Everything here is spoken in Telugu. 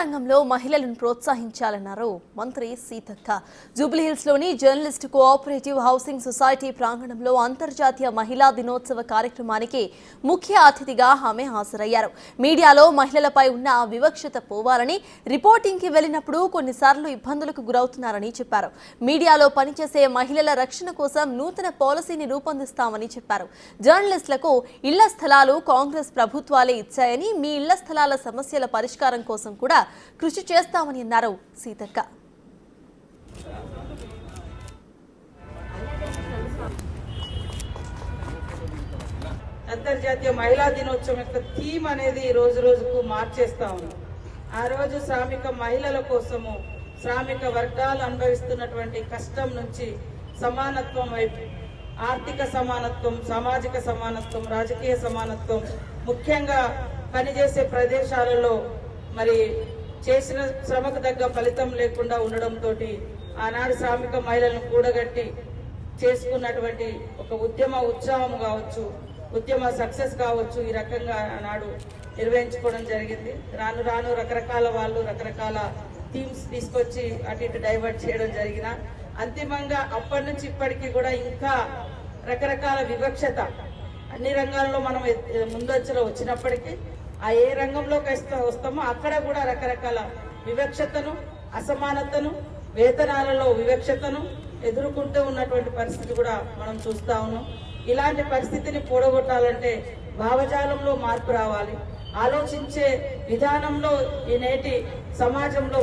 రంగంలో మహిళలను ప్రోత్సహించాలన్నారు మంత్రి సీతక్క. జూబ్లీహిల్స్ లోని జర్నలిస్ట్ కోఆపరేటివ్ హౌసింగ్ సొసైటీ ప్రాంగణంలో అంతర్జాతీయ మహిళా దినోత్సవ కార్యక్రమానికి ముఖ్య అతిథిగా ఆమె హాజరయ్యారు. మీడియాలో మహిళలపై ఉన్న వివక్షత పోవాలని, రిపోర్టింగ్ కి వెళ్లినప్పుడు కొన్నిసార్లు ఇబ్బందులకు గురవుతున్నారని చెప్పారు. మీడియాలో పనిచేసే మహిళల రక్షణ కోసం నూతన పాలసీని రూపొందిస్తామని చెప్పారు. జర్నలిస్టులకు ఇళ్ల స్థలాలు కాంగ్రెస్ ప్రభుత్వాలే ఇచ్చాయని, మీ ఇళ్ల స్థలాల సమస్యల పరిష్కారం కోసం కూడా కృషి చేస్తామని అన్నారు సీతక్క. అంతర్జాతీయ మహిళా దినోత్సవం యొక్క థీమ్ అనేది రోజు రోజుకు మార్చేస్తా ఉంది. ఆ రోజు శ్రామిక మహిళల కోసము, శ్రామిక వర్గాలు అనుభవిస్తున్నటువంటి కష్టం నుంచి సమానత్వం వైపు, ఆర్థిక సమానత్వం, సామాజిక సమానత్వం, రాజకీయ సమానత్వం, ముఖ్యంగా పనిచేసే ప్రదేశాలలో మరి చేసిన శ్రమకు తగ్గ ఫలితం లేకుండా ఉండడంతో ఆనాడు శ్రామిక మహిళలను కూడగట్టి చేసుకున్నటువంటి ఒక ఉద్యమ ఉత్సాహం కావచ్చు, ఉద్యమ సక్సెస్ కావచ్చు, ఈ రకంగా ఆనాడు నిర్వహించుకోవడం జరిగింది. రాను రాను రకరకాల వాళ్ళు రకరకాల థీమ్స్ తీసుకొచ్చి అటు ఇటు డైవర్ట్ చేయడం జరిగిన అంతిమంగా అప్పటి నుంచి ఇప్పటికీ కూడా ఇంకా రకరకాల వివక్షత అన్ని రంగాల్లో మనం ముందంచలో వచ్చినప్పటికీ ఏ రంగంలోకి వస్తామో అక్కడ కూడా రకరకాల వివక్షతను, అసమానతను, వేతనాలలో వివక్షతను ఎదుర్కొంటూ ఉన్నటువంటి పరిస్థితి కూడా మనం చూస్తా ఉన్నాం. ఇలాంటి పరిస్థితిని కూడగొట్టాలంటే భావజాలంలో మార్పు రావాలి, ఆలోచించే విధానంలో ఈ నేటి సమాజంలో